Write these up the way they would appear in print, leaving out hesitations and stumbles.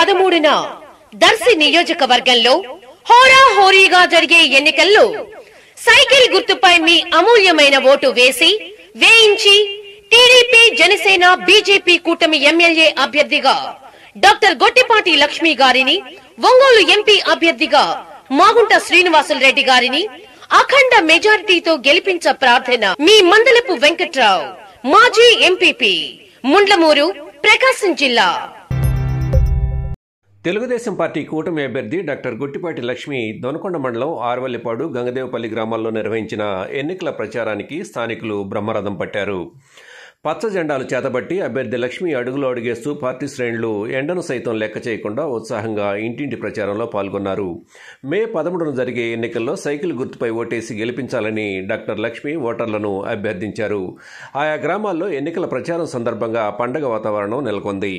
13న దర్శి నియోజకవర్గంలో హోరాహోరీగా జరిగే ఎన్నికల్లో సైకిల్ గుర్తుపై మీ అమూల్యమైన ఓటు వేయించి టీడీపీ, జనసేన, బీజేపీ కూటమి ఎమ్మెల్యే అభ్యర్థిగా డాక్టర్ గొట్టిపాటి లక్ష్మి గారిని, ఒంగోలు ఎంపీ అభ్యర్థిగా మాగుంట శ్రీనివాసులరెడ్డి గారిని అఖండ మెజారిటీతో గెలిపించ ప్రార్థన. మీ మందలపు వెంకట్రావు, మాజీ ఎంపీపీ, ముండ్లమూరు, ప్రకాశం జిల్లా. తెలుగుదేశం పార్టీ కూటమి అభ్యర్థి డాక్టర్ గొట్టిపాటి లక్ష్మి దొనకొండ మండలం ఆర్వల్లిపాడు, గంగదేవపల్లి గ్రామాల్లో నిర్వహించిన ఎన్నికల ప్రచారానికి స్థానికులు బ్రహ్మరథం పట్టారు. పచ్చ జెండాలు చేతబట్టి అభ్యర్థి లక్ష్మి అడుగులో అడుగేస్తూ పార్టీ శ్రేణులు ఎండను సైతం లెక్క చేయకుండా ఉత్సాహంగా ఇంటింటి ప్రచారంలో పాల్గొన్నారు. మే 13న జరిగే ఎన్నికల్లో సైకిల్ గుర్తుపై ఓటేసి గెలిపించాలని డాక్టర్ లక్ష్మి ఓటర్లను అభ్యర్థించారు. ఆయా గ్రామాల్లో ఎన్నికల ప్రచారం సందర్భంగా పండగ వాతావరణం నెలకొంది.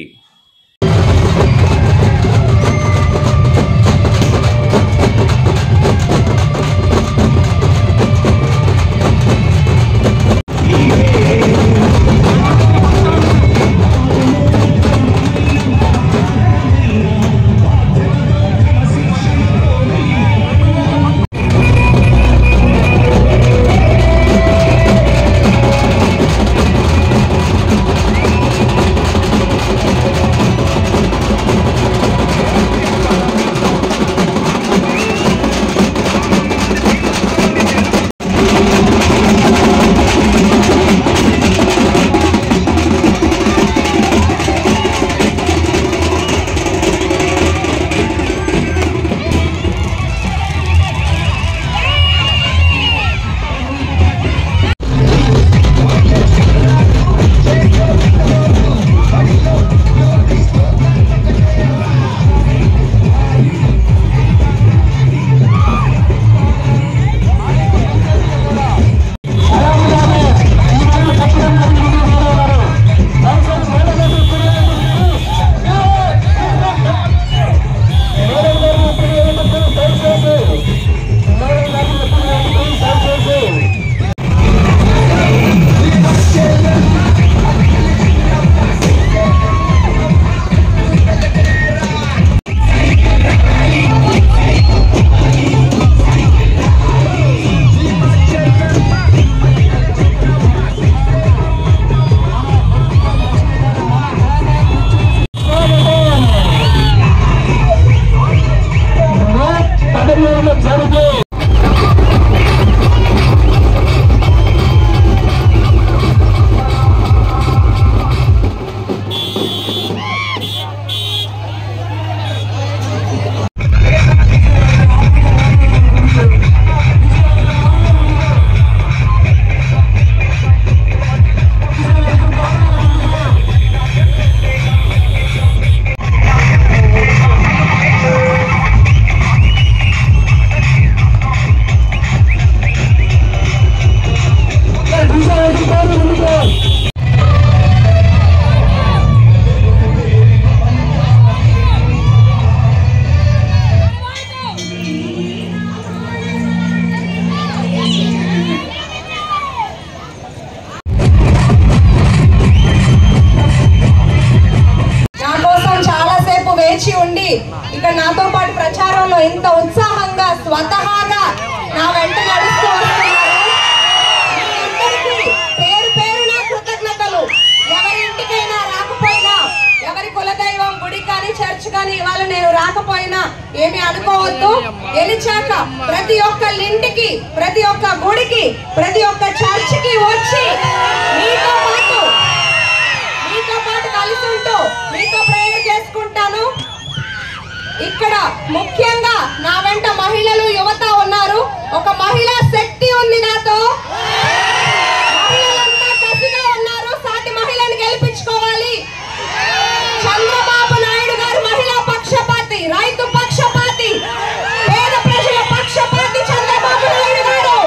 ఇక్కడ నాతో పాటు ప్రచారంలో ఇంత ఉత్సాహంగా స్వతహాగా నా వెంట నడుస్తూ వస్తున్నారు. పేరు పేరున కృతజ్ఞతలు. ఎవరి ఇంటికైనా రాకపోయినా, ఎవరి కులదైవం గుడి కానీ చర్చ్ కానీ ఇవాళ నేను రాకపోయినా ఏమి అనుకోవద్దు. గెలిచాక ప్రతి ఒక్క ఇంటికి, ప్రతి ఒక్క గుడికి, ప్రతి ఒక్క చర్చికి వచ్చి మీతో పాటు కలిసి ఉంటూ మీతో ప్రేయర్ చేసుకుంటాను. ఇక్కడ ముఖ్యంగా నా వెంట మహిళలు, యువత ఉన్నారు. ఒక మహిళా శక్తి ఉంది నాతో. మహిళలంతా కసిగా ఉన్నారు. సాటి మహిళని గెలిపించుకోవాలి. చంద్రబాబు నాయుడు గారు మహిళా పక్షపాతి, రైతు పక్షపాతి, పేద ప్రజల పక్షపాతి చంద్రబాబు నాయుడు గారు.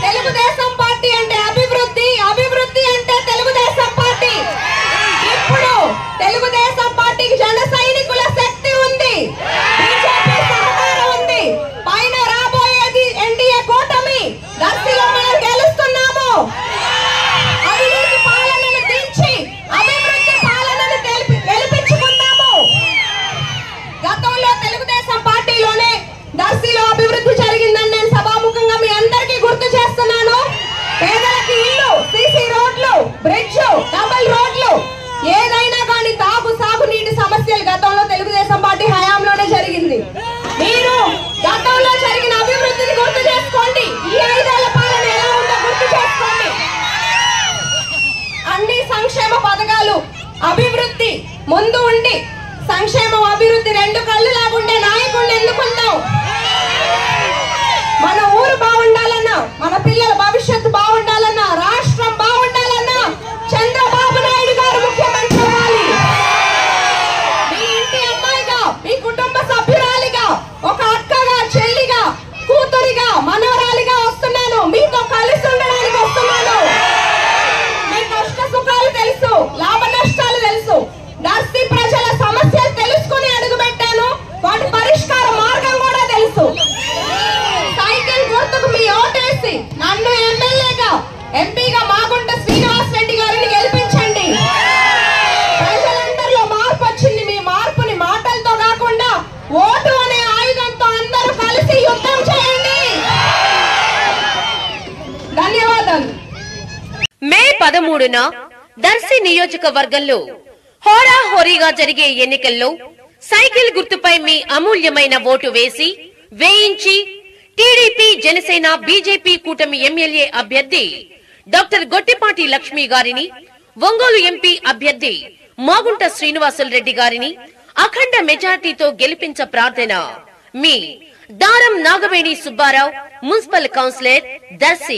తెలుగుదేశం పార్టీ అంటే అభివృద్ధి, అభివృద్ధి అంటే తెలుగుదేశం పార్టీ. ఇప్పుడు తెలుగుదేశం పార్టీకి జన సైనికుల శక్తి ఉంది, బీజేపీ సహకారం ఉంది. పైన రాబోయేది ఎన్డీఏ కూటమి. దర్శిలో ముందు ఉండి సంక్షేమం అభివృద్ధి రెండు కళ్ళు లాగుండే నాయకుడిని ఎన్నుకుందాం. మన ఊరు బాగుండాలన్నా, మన పిల్లల భవిష్యత్తు బాగుండాలన్నా, రాష్ట్రం బాగుండాలన్నా చంద్రబాబు నాయుడు గారు ముఖ్యమంత్రి అవ్వాలి. మీ ఇంటి అమ్మాయిగా, మీ కుటుంబ సభ్యురాలిగా, ఒక అక్కగా, చెల్లిగా, కూతురిగా, మనవరాలిగా వస్తున్నాను. మీతో కలిసి ఉండడానికి వస్తున్నాను. మీ కష్ట సుఖాలు తెలుసు, లాభ నష్టాలు తెలుసు. దర్శి ప్రజల సమస్యలు తెలుసుకుని అడుగు పెట్టాను. వాటి పరిష్కార మార్గం కూడా తెలుసు. సైకిల్ గుర్తుకు మీ ఓటేసి నన్ను ఎమ్మెల్యేగా, ఎంపీగా మాగుంట శ్రీనివాస్ రెడ్డి గారిని గెలిపించండి. ప్రజలందరిలో మార్పు వచ్చింది. మీ మార్పుని మాటలతో కాకుండా ఓటు అనే ఆయుధంతో అందరూ కలిసి యుద్ధం చేయండి. ధన్యవాదాలు. మే 13న దర్శి నియోజకవర్గంలో హోరాహోరీగా జరిగే ఎన్నికల్లో సైకిల్ గుర్తుపై మీ అమూల్యమైన ఓటు వేసి వేయించి టీడీపీ, జనసేన, బీజేపీ కూటమి ఎమ్మెల్యే అభ్యర్థి డాక్టర్ గొట్టిపాటి లక్ష్మి గారిని, ఒంగోలు ఎంపీ అభ్యర్థి మాగుంట శ్రీనివాసులరెడ్డి గారిని అఖండ మెజార్టీతో గెలిపించ ప్రార్థన. మీ దారం నాగవేణి సుబ్బారావు, మున్సిపల్ కౌన్సిలర్, దర్శి.